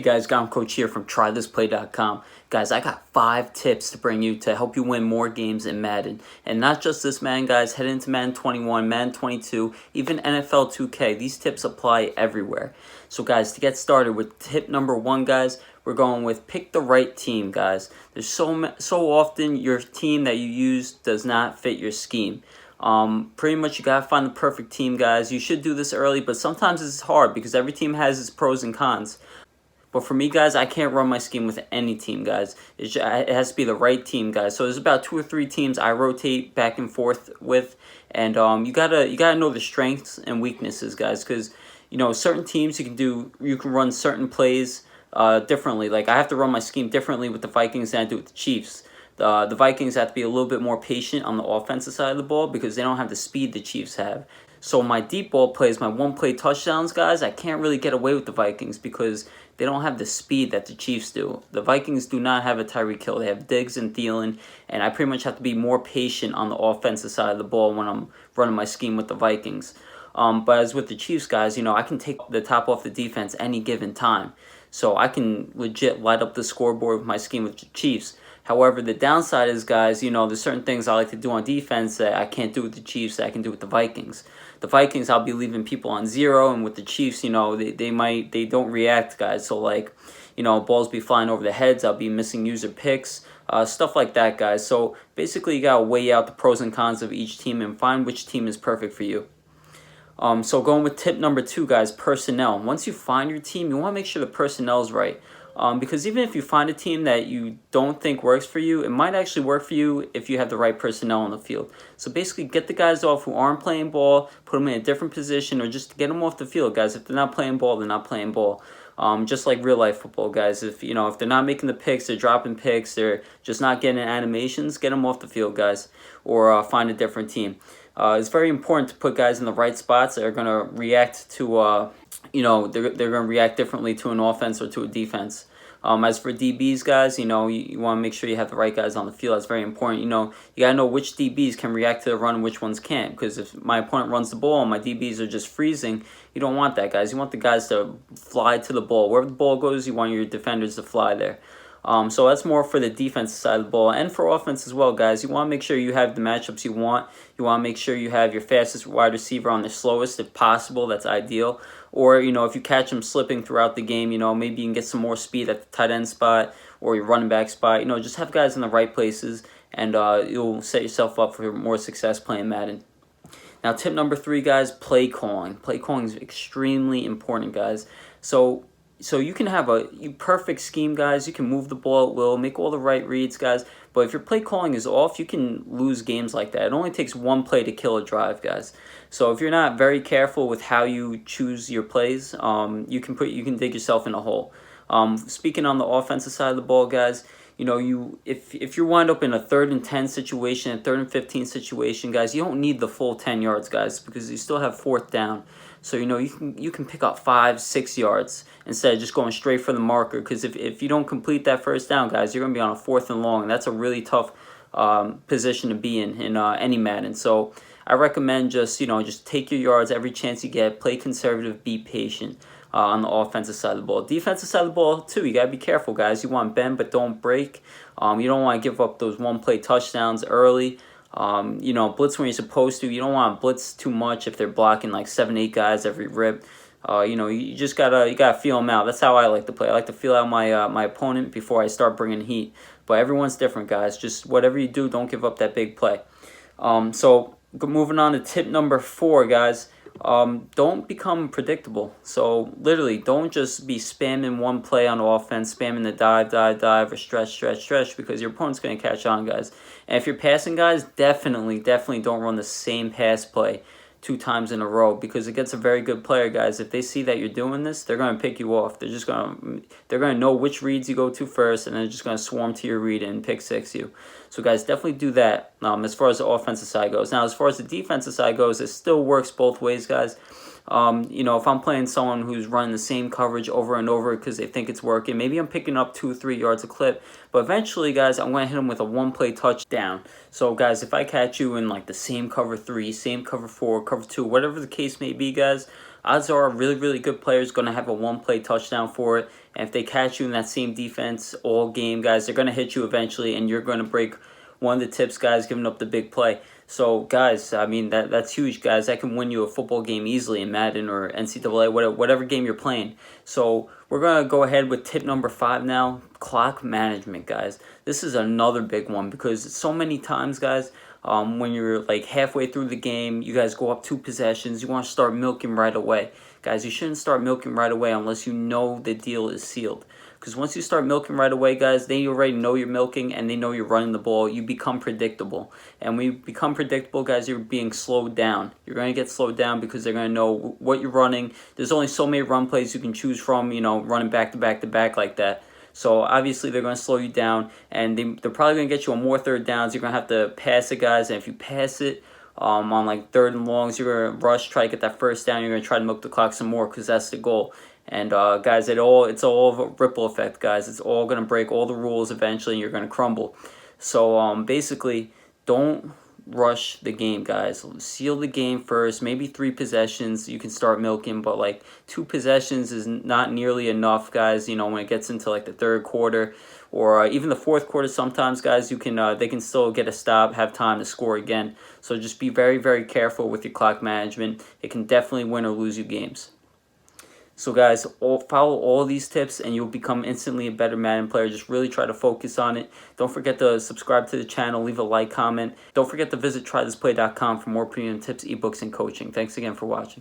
guys, Gom Coach here from TryThisPlay.com. Guys, I got 5 tips to bring you to help you win more games in Madden. And not just this Madden, guys. Head into Madden 21, Madden 22, even NFL 2K. These tips apply everywhere. So guys, to get started with tip number 1, guys, we're going with pick the right team, guys. There's so often your team that you use does not fit your scheme. Pretty much you gotta find the perfect team, guys. You should do this early, but sometimes it's hard because every team has its pros and cons. But for me, guys, I can't run my scheme with any team, guys. It has to be the right team, guys. So there's about 2 or 3 teams I rotate back and forth with, and you gotta know the strengths and weaknesses, guys, because certain teams you can run certain plays differently. Like I have to run my scheme differently with the Vikings than I do with the Chiefs. The Vikings have to be a little bit more patient on the offensive side of the ball because they don't have the speed the Chiefs have. So my deep ball plays, my one-play touchdowns, guys, I can't really get away with the Vikings because they don't have the speed that the Chiefs do. The Vikings do not have a Tyreek Hill. They have Diggs and Thielen, and I pretty much have to be more patient on the offensive side of the ball when I'm running my scheme with the Vikings. But as with the Chiefs, guys, I can take the top off the defense any given time. So I can legit light up the scoreboard with my scheme with the Chiefs. However, the downside is, guys, there's certain things I like to do on defense that I can't do with the Chiefs that I can do with the Vikings. The Vikings, I'll be leaving people on 0, and with the Chiefs, they don't react, guys. So, like, balls be flying over the heads. I'll be missing user picks, stuff like that, guys. So, basically, you got to weigh out the pros and cons of each team and find which team is perfect for you. So going with tip number 2, guys, personnel. Once you find your team, you want to make sure the personnel is right. Because even if you find a team that you don't think works for you, it might actually work for you if you have the right personnel on the field. So basically, get the guys off who aren't playing ball, put them in a different position, or just get them off the field, guys. If they're not playing ball, they're not playing ball. Just like real life football, guys. If they're not making the picks, they're dropping picks, they're just not getting animations, get them off the field, guys, or find a different team. It's very important to put guys in the right spots that are going to react to, they're going to react differently to an offense or to a defense. As for DBs, guys, you want to make sure you have the right guys on the field. That's very important. You got to know which DBs can react to the run and which ones can't. Because if my opponent runs the ball and my DBs are just freezing, you don't want that, guys. You want the guys to fly to the ball. Wherever the ball goes, you want your defenders to fly there. So that's more for the defensive side of the ball. And for offense as well, guys. You want to make sure you have the matchups you want. You want to make sure you have your fastest wide receiver on the slowest if possible. That's ideal. Or, if you catch him slipping throughout the game, maybe you can get some more speed at the tight end spot or your running back spot. Just have guys in the right places, and you'll set yourself up for more success playing Madden. Now, tip number 3, guys, play calling. Play calling is extremely important, guys. So you can have a perfect scheme, guys. You can move the ball at will, make all the right reads, guys. But if your play calling is off, you can lose games like that. It only takes one play to kill a drive, guys. So if you're not very careful with how you choose your plays, you can dig yourself in a hole. Speaking on the offensive side of the ball, guys, if you wind up in a 3rd and 10 situation, a 3rd and 15 situation, guys, you don't need the full 10 yards, guys, because you still have 4th down. So you can pick up 5-6 yards instead of just going straight for the marker. Because if you don't complete that 1st down, guys, you're gonna be on a 4th and long, and that's a really tough position to be in any Madden. So I recommend just take your yards every chance you get. Play conservative, be patient. On the offensive side of the ball. Defensive side of the ball, too, you got to be careful, guys. You want bend, but don't break. You don't want to give up those one-play touchdowns early. Blitz when you're supposed to. You don't want to blitz too much if they're blocking like 7-8 guys every rip. You just gotta feel them out. That's how I like to play. I like to feel out my opponent before I start bringing heat. But everyone's different, guys. Just whatever you do, don't give up that big play. So moving on to tip number 4, guys. Don't become predictable. So literally, don't just be spamming one play on offense, spamming the dive, or stretch, because your opponent's going to catch on, guys. And if you're passing, guys, definitely don't run the same pass play 2 times in a row, because it gets a very good player, guys. If they see that you're doing this, they're going to pick you off. They're going to know which reads you go to first, and they're just going to swarm to your read and pick 6 you. So, guys, definitely do that as far as the offensive side goes. Now, as far as the defensive side goes, it still works both ways, guys. If I'm playing someone who's running the same coverage over and over because they think it's working, maybe I'm picking up 2 or 3 yards a clip. But eventually, guys, I'm going to hit them with a one-play touchdown. So, guys, if I catch you in like the same cover 3, same cover 4, cover 2, whatever the case may be, guys, odds are a really, really good player is going to have a one-play touchdown for it. And if they catch you in that same defense all game, guys, they're going to hit you eventually, and you're going to break one of the tips, guys, giving up the big play. So, guys, I mean, that's huge, guys. That can win you a football game easily in Madden or NCAA, whatever game you're playing. So, we're going to go ahead with tip number 5 now, clock management, guys. This is another big one because so many times, guys, when you're like halfway through the game, you guys go up 2 possessions, you want to start milking right away. Guys, you shouldn't start milking right away unless you know the deal is sealed. Because once you start milking right away, guys, they already know you're milking and they know you're running the ball. You become predictable. And when you become predictable, guys, you're being slowed down. You're going to get slowed down because they're going to know what you're running. There's only so many run plays you can choose from, running back to back to back like that. So obviously they're going to slow you down, and they're probably going to get you on more third downs. You're going to have to pass it, guys, and if you pass it on like third and longs, you're going to rush, try to get that first down. You're going to try to milk the clock some more because that's the goal. And guys, it's all a ripple effect, guys. It's all going to break all the rules eventually, and you're going to crumble. So basically, don't rush the game, guys. Seal the game first. Maybe 3 possessions you can start milking, but like 2 possessions is not nearly enough, guys. When it gets into like the third quarter or even the fourth quarter, sometimes, guys, they can still get a stop, have time to score again. So just be very, very careful with your clock management. It can definitely win or lose you games. So, guys, follow all these tips and you'll become instantly a better Madden player. Just really try to focus on it. Don't forget to subscribe to the channel, leave a like, comment. Don't forget to visit TryThisPlay.com for more premium tips, ebooks, and coaching. Thanks again for watching.